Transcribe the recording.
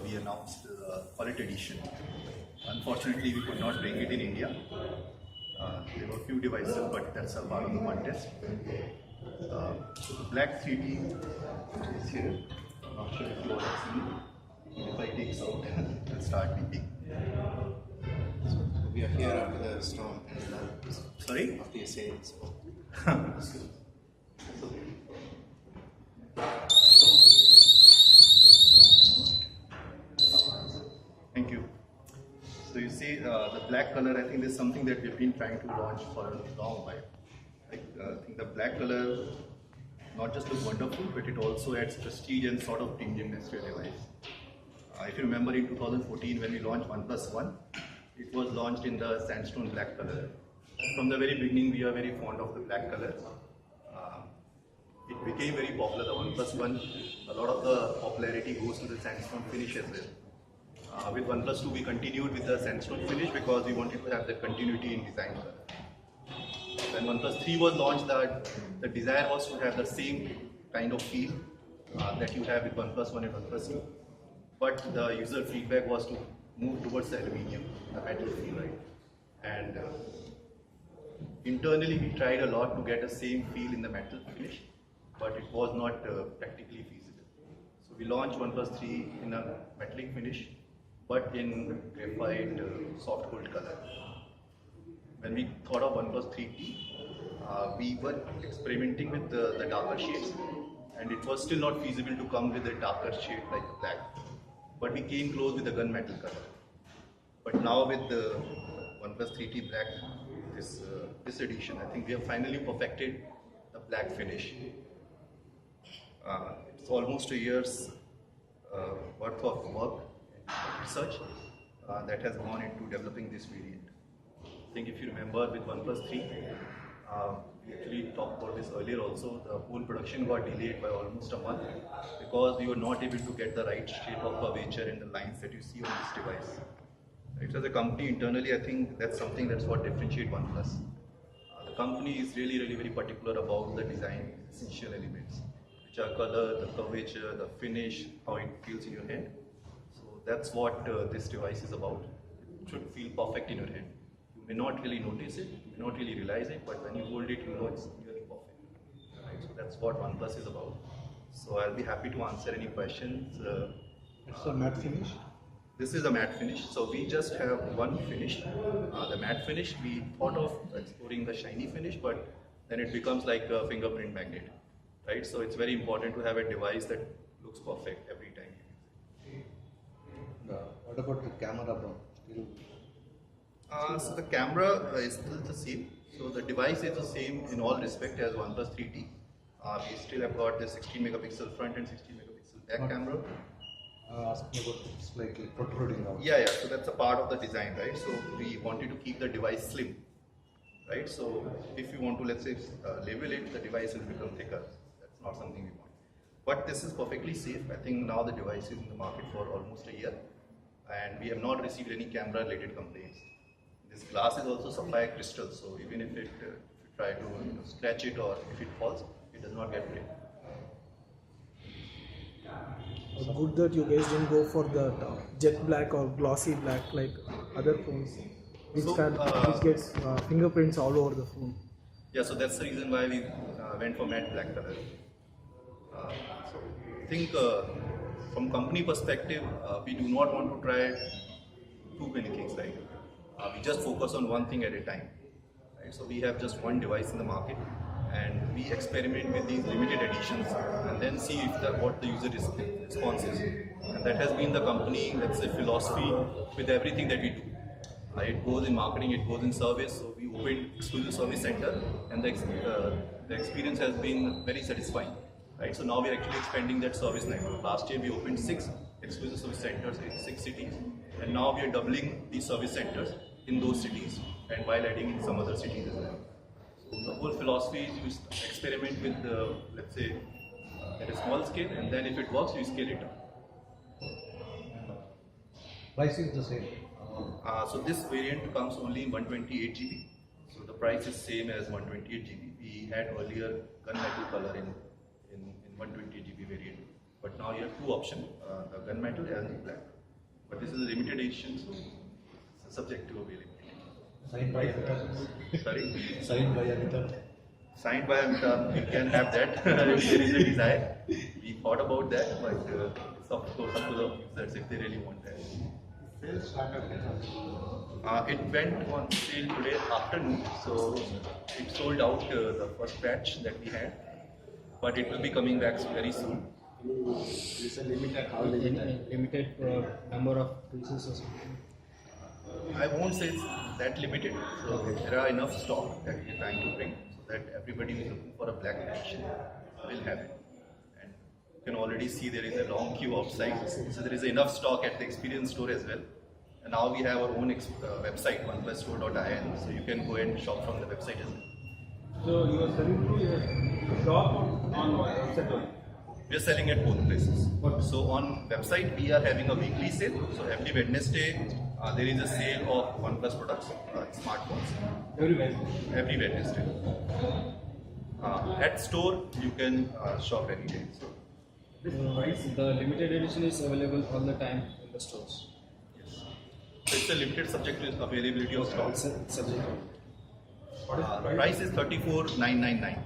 we announced Quality Edition. Unfortunately, we could not bring it in India. There were a few devices, but that's a part of the contest. Black 3D is here. I'm not sure if you all have seen it. If I take this out, it'll start beeping. So we are here after the storm and Sorry? after the sales. Thank you. So you see the black color, I think this is something that we've been trying to launch for a long while. I think the black color not just looks wonderful, but it also adds prestige and sort of premiumness to your device. If you remember in 2014 when we launched OnePlus One, it was launched in the sandstone black color. From the very beginning, we are very fond of the black color. It became very popular, the OnePlus One. A lot of the popularity goes to the sandstone finish as well. With OnePlus 2, we continued with the sandstone finish because we wanted to have the continuity in design color. When OnePlus 3 was launched, the desire was to have the same kind of feel that you have with OnePlus 1 and OnePlus 2. But the user feedback was to move towards the aluminium, the metal feel, right? And internally, we tried a lot to get the same feel in the metal finish, but it was not practically feasible. So we launched OnePlus 3 in a metallic finish, but in graphite soft gold color. When we thought of OnePlus 3T, we were experimenting with the darker shades, and it was still not feasible to come with a darker shade like black. But we came close with the gunmetal color. But now with the OnePlus 3T Black, this edition, I think we have finally perfected the black finish. It's almost a year's worth of work and research that has gone into developing this variant. I think if you remember with OnePlus 3, we actually talked about this earlier also, the whole production got delayed by almost a month because we were not able to get the right shape of curvature in the lines that you see on this device. Right, as a company internally, I think that's something that's what differentiates OnePlus. The company is really very particular about the design essential elements, which are color, the curvature, the finish, how it feels in your hand. So that's what this device is about. It should feel perfect in your hand. You may not really notice it, you may not really realize it, but when you hold it, you know it's really perfect. Right? So that's what OnePlus is about. So I'll be happy to answer any questions. It's a matte finish? This is a matte finish. So we just have one finish. The matte finish, we thought of exploring the shiny finish, but then it becomes like a fingerprint magnet. Right? So it's very important to have a device that looks perfect every time you use it. What about the camera, bro? So the camera is still the same. So the device is the same in all respect as OnePlus 3T. We still have got the 16 megapixel front and 16 megapixel back camera. Asking about slightly protruding out. Yeah. So that's a part of the design, right? So we wanted to keep the device slim, right? So if you want to, let's say, label it, the device will become thicker. That's not something we want. But this is perfectly safe. I think now the device is in the market for almost a year, and we have not received any camera-related complaints. This glass is also sapphire crystal, so even if you try to scratch it or if it falls, it does not get break. Good that you guys didn't go for the jet black or glossy black like other phones, which gets fingerprints all over the phone. Yeah, so that's the reason why we went for matte black color. So I think from company perspective, we do not want to try too many things, right? We just focus on one thing at a time. Right? So we have just one device in the market, and we experiment with these limited editions and then see if what the user response is. And that has been the company, let's say, philosophy with everything that we do. It goes in marketing, it goes in service. So we opened exclusive service center, and the experience has been very satisfying. Right? So now we are actually expanding that service network. Last year we opened 6 exclusive service centers in 6 cities, and now we are doubling these service centers in those cities, and while adding in some other cities as well. So the whole philosophy is you experiment with, let's say, at a small scale, and then if it works, you scale it up. Price is the same. So this variant comes only in 128 GB. So the price is same as 128 GB. We had earlier gunmetal color in 128 GB variant, but now you have 2 options: the gunmetal and the black. But this is a limited edition, so it's subject to availability. Signed by Amitabh. Sorry? Signed by Amitabh. Signed by Amitabh, you can have that if there is a desire. We thought about that, but it's of course up to the users if they really want that. It went on sale today afternoon, so it sold out the first batch that we had, but it will be coming back very soon. It's a limited, how Limited number of pieces or something. I won't say it's that limited, so there are enough stock that we're trying to bring so that everybody who is looking for a black edition will have it. And you can already see there is a long queue outside, so there is enough stock at the experience store as well. And now we have our own website, oneplusstore.in, so you can go and shop from the website as well. So you are selling through your shop on website only? We are selling at both places. So on website we are having a weekly sale. So every Wednesday there is a sale of OnePlus products, smartphones. Everywhere. Every Wednesday. At store you can shop any day. So The limited edition is available all the time in the stores. yes. So it's a limited subject to availability of stock. Subject. Price is 34,999.